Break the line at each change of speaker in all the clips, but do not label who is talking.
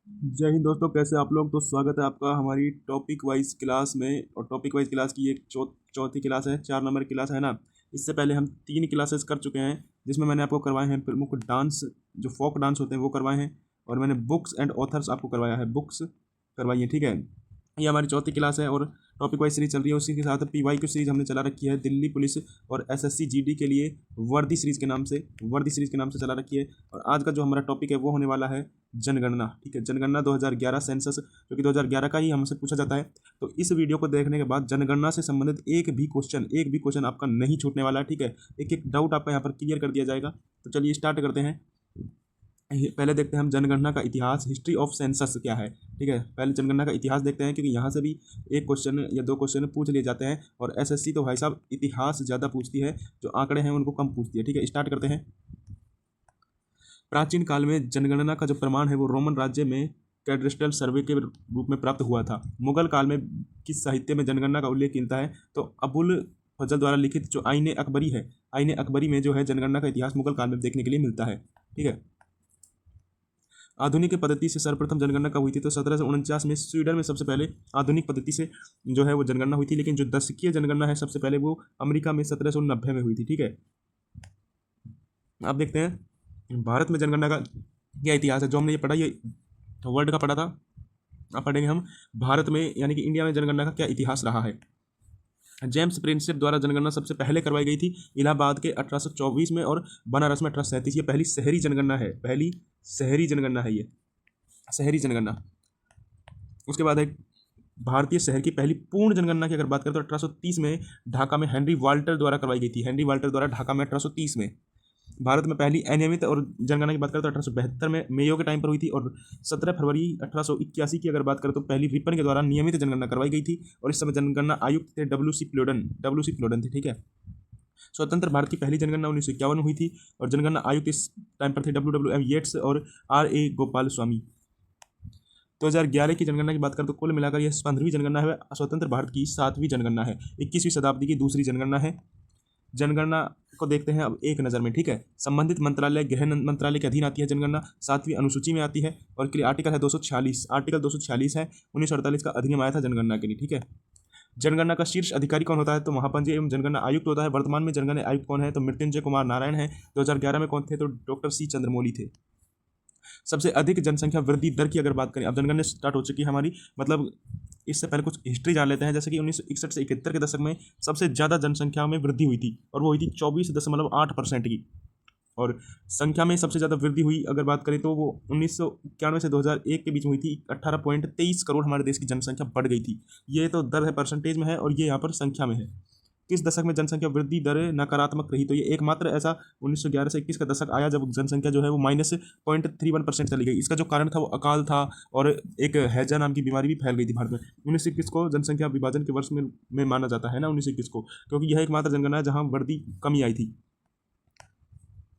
जय हिंद दोस्तों, कैसे आप लोग। तो स्वागत है आपका हमारी टॉपिक वाइज क्लास में। और टॉपिक वाइज क्लास की एक चौथी क्लास है, 4 नंबर की क्लास है ना। इससे पहले हम 3 क्लासेस कर चुके हैं, जिसमें मैंने आपको करवाए हैं प्रमुख डांस, जो फोक डांस होते हैं वो करवाए हैं। और मैंने बुक्स एंड ऑथर्स आपको करवाया है, बुक्स करवाई है, ठीक है। ये हमारी चौथी क्लास है और टॉपिक वाइज सीरीज चल रही है। उसी के साथ पीवाई की सीरीज हमने चला रखी है, दिल्ली पुलिस और एसएससी जीडी के लिए वर्दी सीरीज के नाम से चला रखी है। और आज का जो हमारा टॉपिक है वो होने वाला है जनगणना, ठीक है। जनगणना 2011 सेंसस, जो कि 2011 का ही हमसे पूछा जाता है। तो इस वीडियो को देखने के बाद जनगणना से संबंधित एक भी क्वेश्चन आपका नहीं छूटने वाला है, ठीक है। एक एक डाउट आपका यहाँ पर क्लियर कर दिया जाएगा। तो चलिए स्टार्ट करते हैं। पहले देखते हैं हम जनगणना का इतिहास, हिस्ट्री ऑफ सेंसस क्या है, ठीक है। पहले जनगणना का इतिहास देखते हैं, क्योंकि यहाँ से भी एक क्वेश्चन या दो क्वेश्चन पूछ लिए जाते हैं। और एसएससी तो भाई साहब इतिहास ज़्यादा पूछती है, जो आंकड़े हैं उनको कम पूछती है, ठीक है। स्टार्ट करते हैं। प्राचीन काल में जनगणना का जो प्रमाण है वो रोमन राज्य में कैडस्ट्रल सर्वे के रूप में प्राप्त हुआ था। मुगल काल में किस साहित्य में जनगणना का उल्लेख मिलता है, तो अबुल फजल द्वारा लिखित जो आईने अकबरी है, आईने अकबरी में जो है जनगणना का इतिहास मुगल काल में देखने के लिए मिलता है, ठीक है। आधुनिक पद्धति से सर्वप्रथम जनगणना कब हुई थी, तो 1749 में स्वीडन में सबसे पहले आधुनिक पद्धति से जो है वो जनगणना हुई थी। लेकिन जो दशकीय जनगणना है सबसे पहले वो अमेरिका में 1790 में हुई थी, ठीक है। अब देखते हैं भारत में जनगणना का क्या इतिहास है। जो हमने ये पढ़ा, ये वर्ल्ड का पढ़ा था। अब पढ़ेंगे हम भारत में, यानी कि इंडिया में जनगणना का क्या इतिहास रहा है। जेम्स प्रिंसेप द्वारा जनगणना सबसे पहले करवाई गई थी इलाहाबाद के 1824 में, और बनारस में 1837। ये पहली शहरी जनगणना है, पहली शहरी जनगणना है ये, शहरी जनगणना। उसके बाद है भारतीय शहर की पहली पूर्ण जनगणना की अगर बात करें तो 1830 में ढाका में हेनरी वाल्टर द्वारा करवाई गई थी। हेनरी वाल्टर द्वारा ढाका में 1830 में। भारत में पहली अनियमित और जनगणना की बात करें तो 1872 में मेयो के टाइम पर हुई थी। और 17 फरवरी 1881 की अगर बात करें तो पहली रिपन के द्वारा नियमित जनगणना करवाई गई थी। और इस समय जनगणना आयुक्त थे डब्ल्यू सी फ्लोडन थे, ठीक है। स्वतंत्र भारत की पहली जनगणना 1951 में हुई थी। और जनगणना आयुक्त इस टाइम पर थे WWM येट्स और RA गोपाल स्वामी। 2011 की जनगणना की बात करें तो कुल मिलाकर यह 15वीं जनगणना है। स्वतंत्र भारत की 7वीं जनगणना है, 21वीं शताब्दी की दूसरी जनगणना है। जनगणना को देखते हैं अब एक नज़र में, ठीक है। संबंधित मंत्रालय गृह मंत्रालय के अधीन आती है जनगणना, 7वीं अनुसूची में आती है। और के लिए आर्टिकल है 246, आर्टिकल 246 है। 1948 का अधिनियम आया था जनगणना के लिए, ठीक है। जनगणना का शीर्ष अधिकारी कौन होता है, तो महापंजी एवं जनगणना आयुक्त होता है। वर्तमान में जनगणना आयुक्त कौन है, तो मृत्युंजय कुमार नारायण है। 2011 में कौन थे, तो डॉक्टर C चंद्रमौली थे। सबसे अधिक जनसंख्या वृद्धि दर की अगर बात करें, अब जनगणना स्टार्ट हो चुकी है हमारी, मतलब इससे पहले कुछ हिस्ट्री जान लेते हैं। जैसे कि 1961 से 71 के दशक में सबसे ज़्यादा जनसंख्या में वृद्धि हुई थी, और वो हुई थी 24.8% की। और संख्या में सबसे ज़्यादा वृद्धि हुई अगर बात करें तो वो 1991 से 2001 के बीच में हुई थी। 18.23 करोड़ हमारे देश की जनसंख्या बढ़ गई थी। ये तो दर है, परसेंटेज में है, और ये यहाँ पर संख्या में है। किस दशक में जनसंख्या वृद्धि दर नकारात्मक रही, तो ये एकमात्र ऐसा 1911 से 21 का दशक आया जब जनसंख्या जो है वो -0.31% चली गई। इसका जो कारण था वो अकाल था, और एक हैजा नाम की बीमारी भी फैल गई थी भारत में। 1921 को जनसंख्या विभाजन के वर्ष में माना जाता है ना, 1921 को, क्योंकि यह एकमात्र जनगणना है जहाँ वृद्धि कमी आई थी।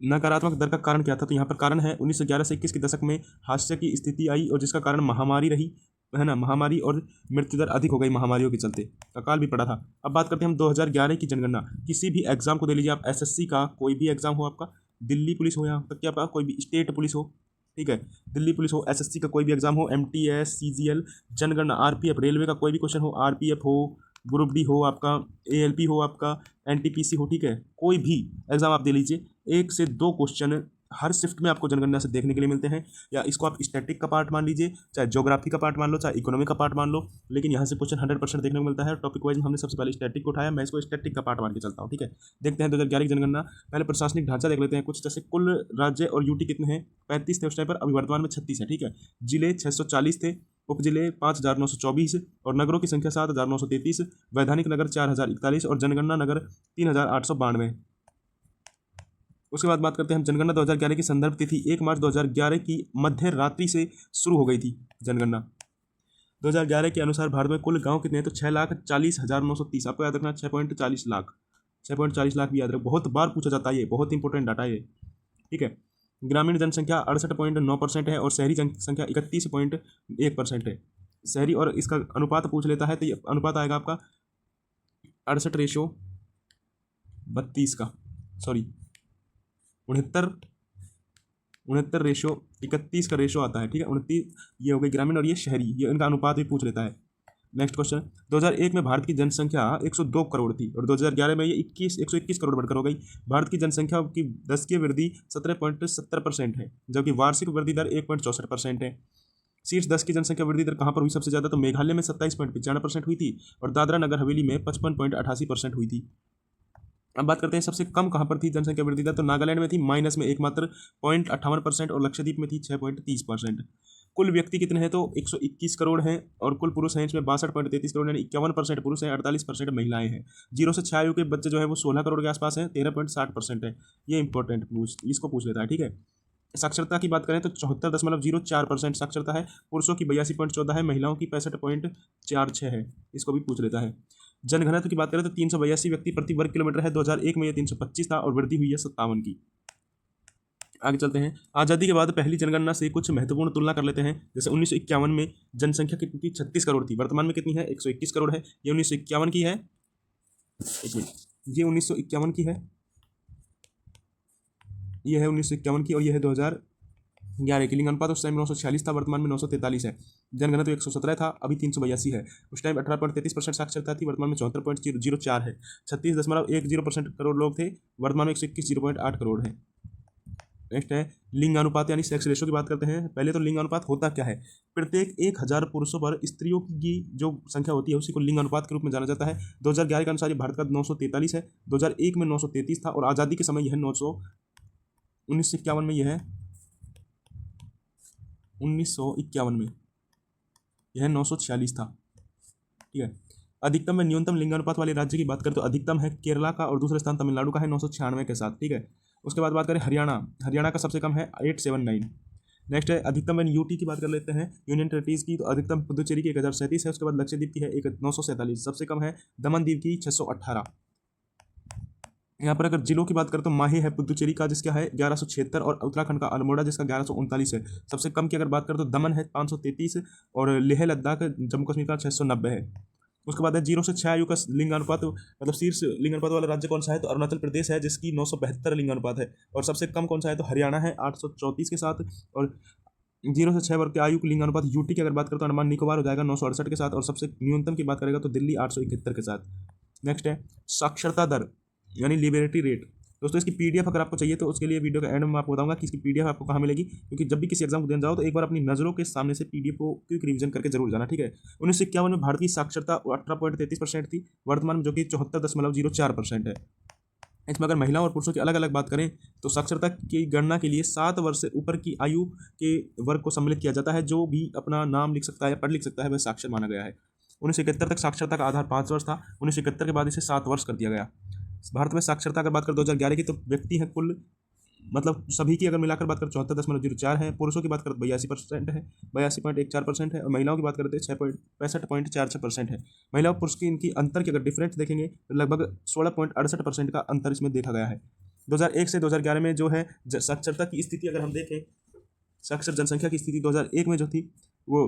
नकारात्मक दर का कारण क्या था, तो यहाँ पर कारण है 1911 से 21 के दशक में हास्य की स्थिति आई, और जिसका कारण महामारी रही, है ना। महामारी और मृत्यु दर अधिक हो गई महामारियों के चलते, अकाल भी पड़ा था। अब बात करते हैं हम 2011 की जनगणना। किसी भी एग्जाम को दे लीजिए आप, एसएससी का कोई भी एग्जाम हो आपका, दिल्ली पुलिस हो, यहाँ तक कि आपका कोई भी स्टेट पुलिस हो, ठीक है। दिल्ली पुलिस हो, एसएससी का कोई भी एग्जाम हो, MTS, CGL, जनगणना, RPF, रेलवे का कोई भी क्वेश्चन हो, RPF हो, ग्रुप डी हो आपका, ALP हो आपका, NTPC हो, ठीक है। कोई भी एग्जाम आप दे लीजिए, 1 से 2 क्वेश्चन हर शिफ्ट में आपको जनगणना से देखने के लिए मिलते हैं। या इसको आप स्टैटिक का पार्ट मान लीजिए, चाहे ज्योग्राफी का पार्ट मान लो, चाहे इकोनॉमी का पार्ट मान लो, लेकिन यहाँ से क्वेश्चन 100% देखने को मिलता है। टॉपिक वाइज हमने सबसे पहले स्टैटिक को उठाया, मैं इसको स्टैटिक का पार्ट मान के चलता हूँ, ठीक है। देखते हैं 2011 की जनगणना। पहले प्रशासनिक ढांचा देख लेते हैं कुछ, जैसे कुल राज्य और यूटी कितने हैं, 35 थे उस टाइम पर, अभी वर्तमान में 36 है, ठीक है। जिले 640 थे, उप जिले 5,924, और नगरों की संख्या 7,933, वैधानिक नगर 4,041, और जनगणना नगर 3,892। उसके बाद बात करते हैं हम जनगणना 2011 की संदर्भ तिथि 1 मार्च 2011 की मध्य रात्रि से शुरू हो गई थी जनगणना। 2011 के अनुसार भारत में कुल गांव कितने हैं, तो 6,40,930। आपको याद रखना 6.40 लाख, 6.40 लाख भी याद रखो, बहुत बार पूछा जाता है, ये बहुत इंपॉर्टेंट डाटा है ये, ठीक है। ग्रामीण जनसंख्या 68.9% है, और शहरी जनसंख्या 31.1% है। शहरी, और इसका अनुपात पूछ लेता है तो ये अनुपात आएगा आपका 68:32 का, सॉरी 69 69:31 का रेशो आता है, ठीक है। 29 ये हो गई ग्रामीण और ये शहरी, ये इनका अनुपात भी पूछ लेता है। नेक्स्ट क्वेश्चन, 2001 में भारत की जनसंख्या 102 करोड़ थी और 2011 में ये 121 करोड़ बढ़कर हो गई। भारत की जनसंख्या की 10 की वृद्धि 17.70% है, जबकि वार्षिक वृद्धि दर 1.64% है। शीर्ष 10 की जनसंख्या वृद्धि दर कहाँ पर हुई सबसे ज़्यादा? तो मेघालय में 27.95% हुई थी और दादरा नगर हवेली में 55.88% हुई थी। अब बात करते हैं सबसे कम कहाँ पर थी जनसंख्या वृद्धि दर, तो नागालैंड में थी माइनस में एकमात्र 0.58% और लक्षद्वीप में थी 6.30%। कुल व्यक्ति कितने हैं? तो 121 करोड़ हैं और कुल पुरुष हैं इसमें 62.33 करोड़, यानी 51% पुरुष हैं, 48% महिलाएं हैं। 0 से 6 आयु के बच्चे जो है वो 16 करोड़ के आसपास हैं, 13.60% है। ये इंपॉर्टेंट इसको पूछ लेता है, ठीक है। साक्षरता की बात करें तो 74.04% साक्षरता है, पुरुषों की 82.14 है, महिलाओं की 65.46 है, इसको भी पूछ लेता है। जनघनत्व की बात करें तो 382 व्यक्ति प्रति वर्ग किलोमीटर है, 2001 में यह 325 था और वृद्धि हुई है 57 की। आगे चलते हैं, आज़ादी के बाद पहली जनगणना से कुछ महत्वपूर्ण तुलना कर लेते हैं। जैसे 1951 में जनसंख्या कितनी थी? 36 करोड़ थी, वर्तमान में कितनी है? 121 करोड़ है। ये 1951 की है, एक मिनट, ये 1951 की है, ये है 1951 की और ये है 2011 की। लिंग अनुपात उस टाइम 946 था, वर्तमान में 943 है। जनघनत्व 117 था, अभी 382 है। उस टाइम 18.33% साक्षरता थी, वर्तमान में 74.04 है। 36.10% करोड़ लोग थे, वर्तमान में 121.08 करोड़ है। नेक्स्ट है लिंग अनुपात यानी सेक्स रेशो की बात करते हैं। पहले तो लिंग अनुपात होता क्या है? प्रत्येक 1000 पुरुषों पर स्त्रियों की जो संख्या होती है उसी को लिंग अनुपात के रूप में जाना जाता है। 2011 के अनुसार ये भारत का 943 है, 2001 में 933 था और आज़ादी के समय यह 1951 में यह है 1951 में यह 946 था, ठीक है। अधिकतम व न्यूनतम लिंगानुपात वाले राज्य की बात करें तो अधिकतम है केरला का और दूसरे स्थान तमिलनाडु का है 996 के साथ, ठीक है। उसके बाद बात करें हरियाणा का सबसे कम है 879। नेक्स्ट है अधिकतम वन यूटी की बात कर लेते हैं, यूनियन टेरिटरीज की, तो अधिकतम पुदुचेरी की 1037 है। उसके बाद लक्षद्वीप की है 947, सबसे कम है दमन दीव की 618। यहाँ पर अगर जिलों की बात करें तो माहे है पुदुचेरी का जिसका है 1176 और उत्तराखंड का अल्मोड़ा जिसका 1139 है। सबसे कम की अगर बात करें तो दमन है 533 और लेह लद्दाख जम्मू कश्मीर का 690 है। उसके बाद है 0 से 6 आयु का लिंगानुपात, मतलब शीर्ष लिंगानुपात वाला राज्य कौन सा है? तो अरुणाचल प्रदेश है जिसकी 972 लिंगानुपात है। और सबसे कम कौन सा है? तो हरियाणा है 834 के साथ। और 0 से 6 वर्ग के आयु के लिंगानुपात यूटी की अगर बात करें तो अंडमान निकोबार हो जाएगा 968 के साथ और सबसे न्यूनतम की बात करेगा तो दिल्ली 871 के साथ। नेक्स्ट है साक्षरता दर यानी लिबरेटी रेट। दोस्तों इसकी पीडीएफ अगर आपको चाहिए तो उसके लिए वीडियो का एंड में आपको बताऊंगा कि इसकी पीडीएफ आपको कहाँ मिलेगी, क्योंकि जब भी किसी एग्जाम को देने जाओ तो एक बार अपनी नज़रों के सामने से पीडीएफ को क्विक रिवीजन करके जरूर जाना, ठीक है। 1951 में भारत की साक्षरता 18.33% थी, वर्तमान में जो कि 74.04% है। इसमें अगर महिलाओं और पुरुषों की अलग अलग बात करें तो साक्षरता की गणना के लिए 7 वर्ष से ऊपर की आयु के वर्ग को सम्मिलित किया जाता है। जो भी अपना नाम लिख सकता है, पढ़ लिख सकता है, वह साक्षर माना गया है। 1971 तक साक्षरता का आधार 5 वर्ष था, 1971 के बाद इसे 7 वर्ष कर दिया गया। भारत में साक्षरता अगर बात करें 2011 की तो व्यक्ति हैं कुल, मतलब सभी की अगर मिलाकर बात करें 74.04 है। पुरुषों की बात करें 82% है, 82.14% है और महिलाओं की बात करते हैं 65.46% है। महिला और पुरुष की इनकी अंतर की अगर डिफरेंस देखेंगे तो लगभग 16.68% का अंतर इसमें देखा गया है। 2001 से 2011 में जो है साक्षरता की स्थिति अगर हम देखें, साक्षर जनसंख्या की स्थिति 2001 में जो थी वो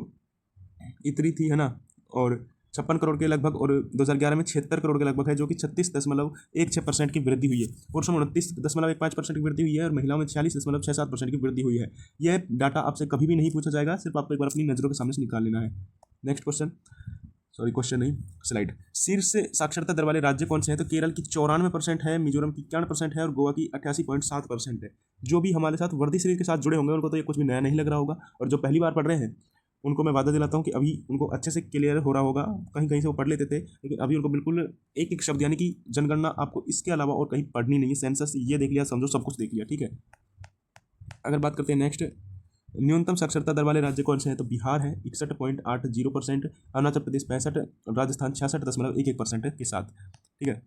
इतनी थी, है ना, और 56 करोड़ के लगभग, और 2011 में 76 करोड़ के लगभग है, जो कि 36.16% की वृद्धि हुई है। पुरुषों में 29.15% की वृद्धि हुई है और महिलाओं में 46.67% की वृद्धि हुई है। यह डाटा आपसे कभी भी नहीं पूछा जाएगा, सिर्फ आपको एक बार अपनी नज़रों के सामने से निकाल लेना है। नेक्स्ट क्वेश्चन, सॉरी क्वेश्चन नहीं, स्लाइड। शीर्ष साक्षरता दर वाले राज्य कौन से हैं? तो केरल की 94% है, मिजोरम की 91% है और गोवा की 88.7% है। जो भी हमारे साथ वर्दी सीरीज के साथ जुड़े होंगे उनको तो ये कुछ भी नया नहीं लग रहा होगा, और जो पहली बार पढ़ रहे हैं उनको मैं वादा दिलाता हूँ कि अभी उनको अच्छे से क्लियर हो रहा होगा। कहीं कहीं से वो पढ़ लेते थे, लेकिन अभी उनको बिल्कुल एक एक शब्द, यानी कि जनगणना आपको इसके अलावा और कहीं पढ़नी नहीं है। सेंसस ये देख लिया, समझो सब कुछ देख लिया, ठीक है। अगर बात करते हैं नेक्स्ट, न्यूनतम साक्षरता दर वाले राज्य कौन से हैं? तो बिहार है 61.80%, अरुणाचल प्रदेश 65%, राजस्थान 66.11% के साथ, ठीक है।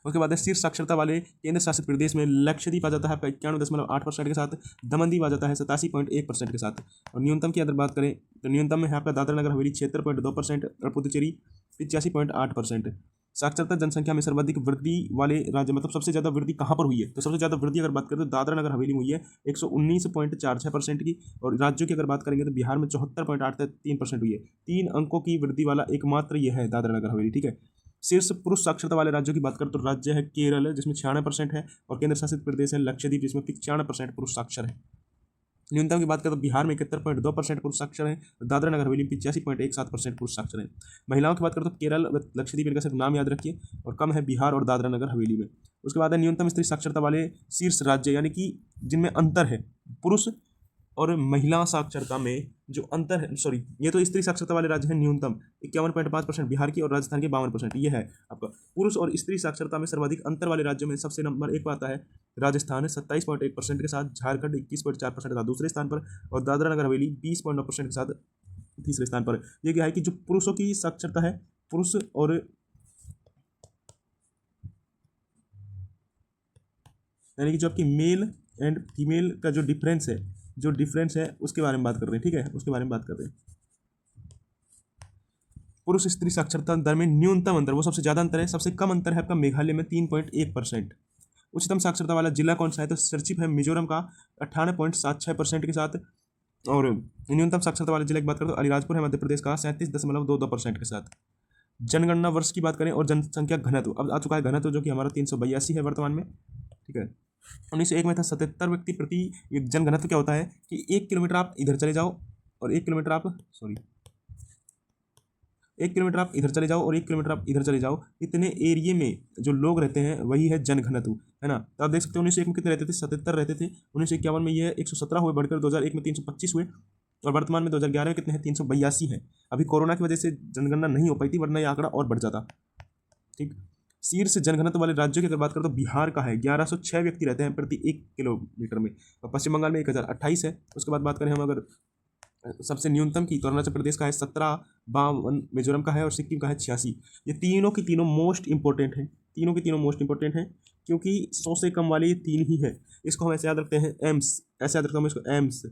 उसके बाद शीर्ष साक्षरता वाले केंद्र शासित प्रदेश में लक्षद्वीप आ जाता है 91.8% के साथ, दमन दीव आ जाता है 87.1% के साथ। और न्यूनतम की अगर बात करें तो न्यूनतम में है आपका दादरा नगर हवेली 76.2% और पुदुचेरी 85.8%। साक्षरता जनसंख्या में सर्वाधिक वृद्धि वाले राज्य, मतलब सबसे ज़्यादा वृद्धि कहाँ पर हुई है? तो सबसे ज़्यादा वृद्धि अगर बात करें तो दादरा नगर हवेली में हुई है 119.46% की, और राज्यों की अगर बात करेंगे तो बिहार में 74.83% हुई है। 3 अंकों की वृद्धि वाला एकमात्र यह है दादरा नगर हवेली, ठीक है। शीर्ष पुरुष साक्षरता वाले राज्यों की बात करें तो राज्य है केरल जिसमें 96% है, और केंद्र शासित प्रदेश है लक्षद्वीप जिसमें 95% पुरुष साक्षर है। न्यूनतम की बात करें तो बिहार में 71.2% पुरुष साक्षर है, दादरा नगर हवेली 85.17% पुरुष साक्षर है। महिलाओं की बात करें तो केरल व लक्षद्वीप, इनका सिर्फ नाम याद रखिए, और कम है बिहार और दादरा नगर हवेली में। उसके बाद है न्यूनतम स्त्री साक्षरता वाले शीर्ष राज्य, यानी कि जिनमें अंतर है पुरुष और महिला साक्षरता में जो अंतर है, सॉरी ये तो स्त्री साक्षरता वाले राज्य हैं न्यूनतम 51.5% बिहार की और राजस्थान की 52%, ये है आपका। पुरुष और स्त्री साक्षरता में सर्वाधिक अंतर वाले राज्यों में सबसे नंबर 1 पर आता है राजस्थान है 27.1% के साथ, झारखंड 21.4% के साथ दूसरे स्थान पर, और दादरा नगर हवेली 20.9% के साथ तीसरे स्थान पर। ये क्या है कि जो पुरुषों की साक्षरता है, पुरुष और यानी कि जो आपकी मेल एंड फीमेल का जो डिफरेंस है उसके बारे में बात कर रहे हैं, ठीक है, उसके बारे में बात कर रहे हैं। पुरुष स्त्री साक्षरता दर में न्यूनतम अंतर, वो सबसे ज़्यादा अंतर है, सबसे कम अंतर है आपका मेघालय में 3.1%। उच्चतम साक्षरता वाला जिला कौन सा है, तो सरचिप है मिजोरम का 98.76% के साथ, और न्यूनतम साक्षरता वाले जिले की बात करें तो अलीराजपुर है मध्य प्रदेश का 37.22% के साथ। जनगणना वर्ष की बात करें और जनसंख्या घनत्व, अब आ चुका है घनत्व जो कि हमारा 382 है वर्तमान में, ठीक है। 1901 में था 77 व्यक्ति प्रति, ये जनघनत्व क्या होता है कि 1 किलोमीटर आप इधर चले जाओ और 1 किलोमीटर आप 1 किलोमीटर आप इधर चले जाओ और 1 किलोमीटर आप इधर चले जाओ, इतने एरिए में जो लोग रहते हैं वही है जनघनत्व, है ना। तो आप देख सकते हो 1901 में कितने रहते थे, 77 रहते थे, 1951 में ये 117 हुए, बढ़कर 2001 में 325 हुए, और वर्तमान में 2011 में कितने हैं, 382 है। अभी कोरोना की वजह से जनगणना नहीं हो पाई थी, वरना ये आंकड़ा और बढ़ जाता, ठीक। शीर्ष जनघनत्व वाले राज्यों की अगर बात करें तो बिहार का है 1106 व्यक्ति रहते हैं प्रति 1 किलोमीटर में, और पश्चिम बंगाल में 1028 है। उसके बाद बात करें हम अगर सबसे न्यूनतम की तो अरुणाचल प्रदेश का है 1752, मिजोरम का है, और सिक्किम का है 86। ये तीनों की तीनों मोस्ट इंपॉर्टेंट हैं, तीनों की तीनों मोस्ट इंपॉर्टेंट हैं, क्योंकि 100 से कम वाले ये 3 ही है। इसको हम ऐसे याद रखते हैं एम्स, ऐसे याद रखता हूँ इसको एम्स,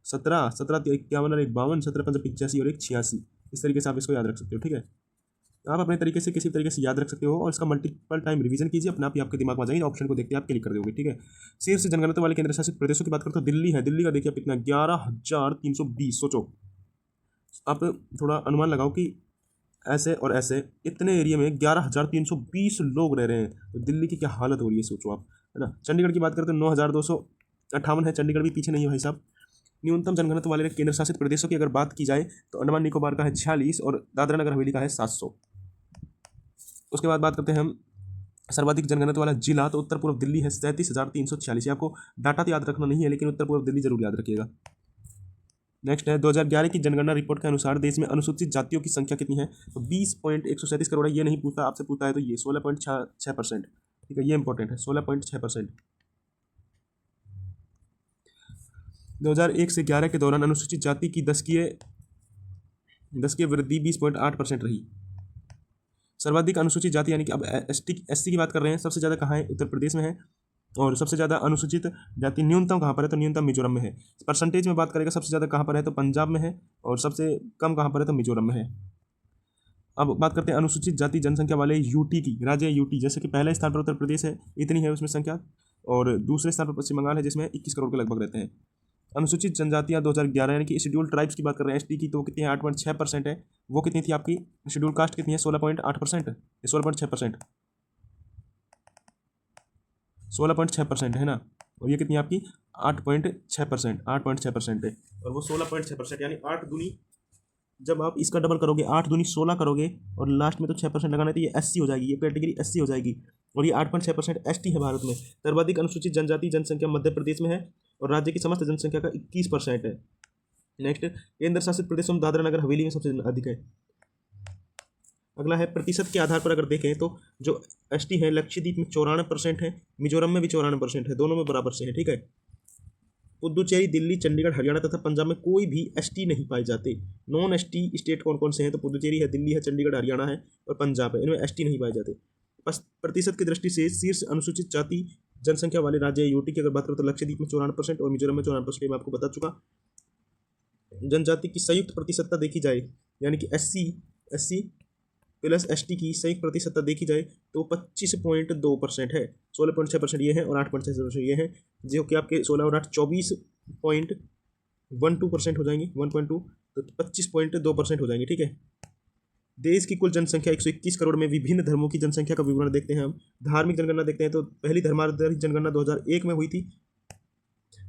17 51 और 52, 17 15 85 और 1 86, इस तरीके से आप इसको याद रख सकते हो, ठीक है। आप अपने तरीके से किसी तरीके से याद रख सकते हो, और इसका मल्टीपल टाइम रिवीजन कीजिए, अपने आप ही आपके दिमाग में आ जाएगी, ऑप्शन को देखते हैं आप क्लिक कर दोगे, ठीक है। शीर्ष जनगणना वाले केंद्र शासित प्रदेशों की बात करते हो दिल्ली है, दिल्ली का देखिए आप कितना 11,320, सोचो आप थोड़ा अनुमान लगाओ कि ऐसे और ऐसे इतने एरिया में 11,320 लोग रह रहे हैं, तो दिल्ली की क्या हालत हो रही है सोचो आप, है ना। चंडीगढ़ की बात करते हो 9,258 है, चंडीगढ़ भी पीछे नहीं है भाई साहब। न्यूनतम जनघनत्व वाले केंद्र शासित प्रदेशों की अगर बात की जाए तो अंडमान निकोबार का है 46 और दादरा नगर हवेली का है 700। उसके बाद बात करते हैं हम सर्वाधिक जनघनत्व वाला जिला, तो उत्तर पूर्व दिल्ली है 37,346। आपको डाटा तो याद रखना नहीं है, लेकिन उत्तर पूर्व दिल्ली जरूर याद रखिएगा। नेक्स्ट है 2011 की जनगणना रिपोर्ट के अनुसार देश में अनुसूचित जातियों की संख्या कितनी है, तो 20.137 करोड़ है। ये नहीं पूछता, आपसे पूछता है तो ये 16.6%, ठीक है, ये इंपॉर्टेंट है 16.6%। 2001 से 11 के दौरान अनुसूचित जाति की दशकीय वृद्धि 20.8% रही। सर्वाधिक अनुसूचित जाति यानी कि अब एससी की बात कर रहे हैं, सबसे ज़्यादा कहाँ है, उत्तर प्रदेश में है, और सबसे ज़्यादा अनुसूचित जाति न्यूनतम कहाँ पर है, तो न्यूनतम मिजोरम में है। परसेंटेज में बात करेगा सबसे ज़्यादा कहाँ पर है, तो पंजाब में है, और सबसे कम कहाँ पर है, तो मिजोरम में है। अब बात करते हैं अनुसूचित जाति जनसंख्या वाले यूटी की, राज्य यूटी, जैसे कि पहले स्थान पर उत्तर प्रदेश है, इतनी है उसमें संख्या, और दूसरे स्थान पर पश्चिम बंगाल है जिसमें 21 करोड़ के लगभग रहते हैं। अनुसूचित जनजातियाँ 2011 यानी कि शेड्यूल ट्राइब्स की बात कर रहे हैं, एसटी की, तो कितनी है 8.6% है। वो कितनी थी आपकी शेड्यूल कास्ट कितनी है 16.8%, 16.6%, 16.6% है ना, और ये कितनी आपकी 8.6%, 8.6% है, और वो 16.6% यानी 8 दूनी, जब आप इसका डबल करोगे 8 दूनी 16 करोगे और लास्ट में तो 6% लगाना है, तो ये एससी हो जाएगी, ये कैटेगरी एससी हो जाएगी, और ये 8.6% एसटी है भारत में। सर्वाधिक अनुसूचित जनजाति जनसंख्या मध्य प्रदेश में है और राज्य की समस्त जनसंख्या का 21% है। नेक्स्ट केंद्र शासित प्रदेशों में दादरा नगर हवेली में सबसे अधिक है। अगला है प्रतिशत के आधार पर अगर देखें तो जो एसटी है लक्षद्वीप में 94% है, मिजोरम में भी 94% है, दोनों में बराबर से है, ठीक है। पुदुचेरी, दिल्ली, चंडीगढ़, हरियाणा तथा पंजाब में कोई भी एसटी नहीं पाए जाते। नॉन एसटी स्टेट कौन कौन से हैं, तो पुदुचेरी है, दिल्ली है, चंडीगढ़, हरियाणा है और पंजाब है, इनमें एसटी नहीं पाए जाते। बस प्रतिशत की दृष्टि से शीर्ष अनुसूचित जाति जनसंख्या वाले राज्य यूटी की अगर बात करें तो लक्षद्वीप में 94% और मिजोरम में 94%, मैं आपको बता चुका। जनजाति की संयुक्त प्रतिशतता देखी जाए यानी कि एससी प्लस एसटी की संयुक्त प्रतिशतता देखी जाए तो 25.2% है, 16.6% ये है और 8.6% ये है, जो कि आपके 16 और 8 24.12% हो जाएंगे, 1.2 तो 25.2% हो जाएंगे, ठीक है। देश की कुल जनसंख्या 121 करोड़ में विभिन्न धर्मों की जनसंख्या का विवरण देखते हैं हम। धार्मिक जनगणना देखते हैं तो पहली धर्माधारित जनगणना 2001 में हुई थी।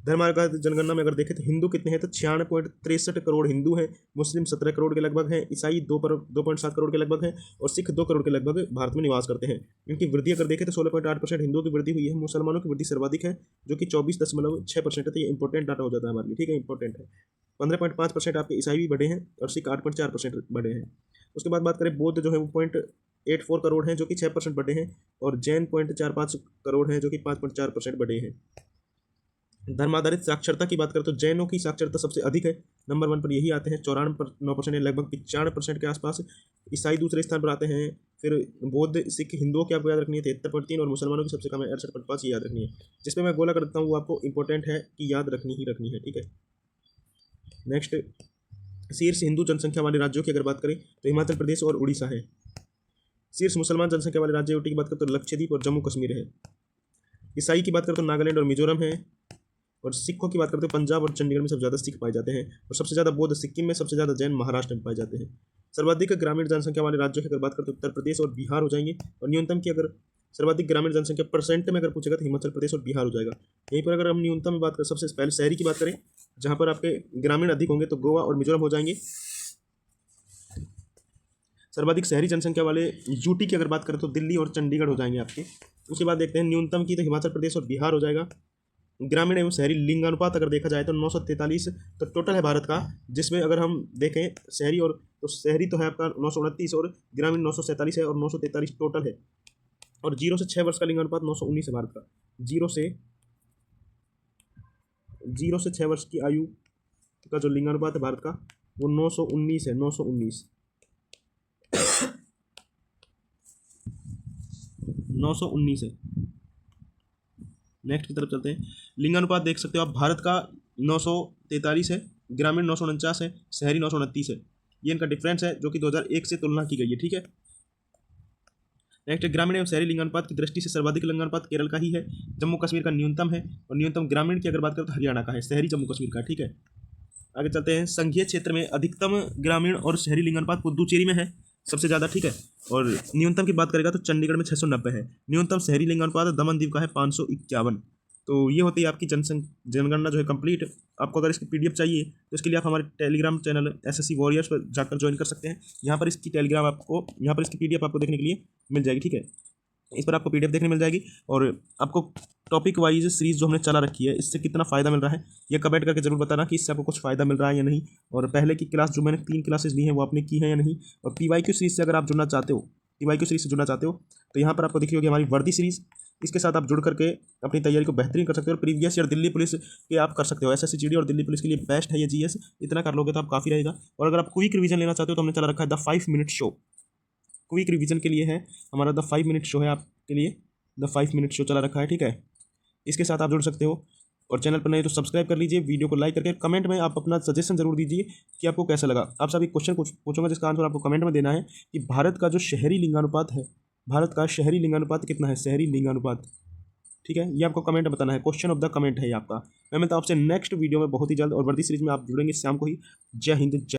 धर्माधारित जनगणना में अगर देखें तो हिंदू कितने हैं तो 96.63 करोड़ हिंदू हैं, मुस्लिम 17 करोड़ के लगभग हैं, ईसाई 2.7 करोड़ के लगभग हैं और सिख 2 करोड़ के लगभग भारत में निवास करते हैं। इनकी वृद्धि अगर देखें तो 16.8% हिंदुओं की वृद्धि हुई है, मुसलमानों की वृद्धि सर्वाधिक है जो कि 24.6% है। तो ये इंपॉर्टेंट डाटा हो जाता है हमारे लिए, ठीक है, इंपॉर्टेंट है। 15.5% आपके ईसाई भी बढ़े हैं और सिख 8.4% बढ़े हैं। उसके बाद बात करें बौद्ध जो है वो 0.84 करोड़ हैं जो कि 6% बढ़े हैं और जैन 0.45 करोड़ हैं जो कि 5.4% बढ़े हैं। धर्माधारित साक्षरता की बात करें तो जैनों की साक्षरता सबसे अधिक है, नंबर 1 पर यही आते हैं 94.9%, लगभग 95% के आसपास। ईसाई दूसरे स्थान पर आते हैं, फिर बौद्ध सिख हिंदुओं की आपको याद रखनी है 73.3 और मुसलमानों की सबसे कम है 68.5, ये याद रखनी है। जिसमें मैं गोला करता हूँ वो आपको इंपॉर्टेंट है कि याद रखनी ही रखनी है, ठीक है। नेक्स्ट, शीर्ष हिंदू जनसंख्या वाले राज्यों की अगर बात करें तो हिमाचल प्रदेश और उड़ीसा है। शीर्ष मुसलमान जनसंख्या वाले राज्यों की बात करें तो लक्षद्वीप और जम्मू कश्मीर है। ईसाई की बात करें तो नागालैंड और मिजोरम है और सिखों की बात करते हैं पंजाब और चंडीगढ़ में सबसे ज़्यादा सिख पाए जाते हैं और सबसे ज़्यादा बौद्ध सिक्किम में, सबसे ज़्यादा जैन महाराष्ट्र में पाए जाते हैं। सर्वाधिक ग्रामीण जनसंख्या वाले राज्यों की अगर बात करते हैं उत्तर प्रदेश और बिहार हो जाएंगे और न्यूनतम की अगर सर्वाधिक ग्रामीण जनसंख्या परसेंट में अगर पूछेगा तो हिमाचल प्रदेश और बिहार हो जाएगा। यहीं पर अगर हम न्यूनतम में बात करें, सबसे पहले शहरी की बात करें जहाँ पर आपके ग्रामीण अधिक होंगे तो गोवा और मिजोरम हो जाएंगे। सर्वाधिक शहरी जनसंख्या वाले यूटी की अगर बात करें तो दिल्ली और चंडीगढ़ हो जाएंगे आपके। उसके बाद देखते हैं न्यूनतम की तो हिमाचल प्रदेश और बिहार हो जाएगा। ग्रामीण एवं शहरी लिंगानुपात अगर देखा जाए तो 943 तो टोटल है भारत का, जिसमें अगर हम देखें शहरी और तो शहरी तो है आपका 929 और ग्रामीण 947 है और 943 टोटल है। और 0 से 6 वर्ष का लिंगानुपात 919 है भारत का। 0 से 6 वर्ष की आयु का जो लिंगानुपात है भारत का वो 919 है, 919 है। नेक्स्ट की तरफ चलते हैं। लिंगानुपात देख सकते हो आप, भारत का 943 है, ग्रामीण 949 है, शहरी 929 है। ये इनका डिफरेंस है जो कि 2001 से तुलना की गई है, ठीक है। नेक्स्ट, ग्रामीण एवं शहरी लिंगानुपात की दृष्टि से सर्वाधिक लिंगानुपात केरल का ही है, जम्मू कश्मीर का न्यूनतम है और न्यूनतम ग्रामीण की अगर बात करें तो हरियाणा का है, शहरी जम्मू कश्मीर का, ठीक है। आगे चलते हैं। संघीय क्षेत्र में अधिकतम ग्रामीण और शहरी लिंगानुपात पुदुचेरी में है सबसे ज़्यादा, ठीक है। और न्यूनतम की बात करेगा तो चंडीगढ़ में 690 है। न्यूनतम शहरी लिंगानुपात दमन-दीव का है 551। तो ये होती है आपकी जनगणना जो है कंप्लीट। आपको अगर इसकी पीडीएफ चाहिए तो इसके लिए आप हमारे टेलीग्राम चैनल एसएससी वॉरियर्स पर जाकर ज्वाइन कर सकते हैं। यहाँ पर इसकी पीडीएफ आपको देखने के लिए मिल जाएगी, ठीक है। इस पर आपको पीडीएफ देखने मिल जाएगी और आपको टॉपिक वाइज सीरीज जो हमने चला रखी है इससे कितना फ़ायदा मिल रहा है ये कमेंट करके जरूर बताना कि इससे आपको कुछ फ़ायदा मिल रहा है या नहीं। और पहले की क्लास जो मैंने 3 क्लासेस ली हैं वो आपने की है या नहीं। और पीवाईक्यू सीरीज से अगर आप जुड़ना चाहते हो, पीवाईक्यू सीरीज से जुड़ना चाहते हो तो यहाँ पर आपको दिखी होगी हमारी वर्दी सीरीज़। इसके साथ आप जुड़ करके अपनी तैयारी को बेहतरीन कर सकते हो और प्रीवियस ईयर दिल्ली पुलिस के आप कर सकते हो। एसएससी जीडी और दिल्ली पुलिस के लिए बेस्ट है ये जीएस, इतना कर लोगे तो आप काफ़ी रहेगा। और अगर आप क्विक रिवीजन लेना चाहते हो तो हमने चला रखा है the 5 minute show. Quick revision के लिए है हमारा द 5 मिनट शो है, आपके लिए द 5 मिनट शो चला रखा है, ठीक है। इसके साथ आप जुड़ सकते हो और चैनल पर नहीं तो सब्सक्राइब कर लीजिए। वीडियो को लाइक करके कमेंट में आप अपना सजेशन जरूर दीजिए कि आपको कैसा लगा। आप सभी क्वेश्चन पूछूंगा जिसका आंसर आपको कमेंट में देना है कि भारत का जो शहरी लिंगानुपात है, भारत का शहरी लिंगानुपात कितना है, शहरी लिंगानुपात, ठीक है। ये आपको कमेंट बताना है, क्वेश्चन ऑफ द कमेंट है ये आपका। मैं मिलता हूं आपसे नेक्स्ट वीडियो में बहुत ही जल्द और वर्दी सीरीज में आप जुड़ेंगे शाम को ही। जय हिंद।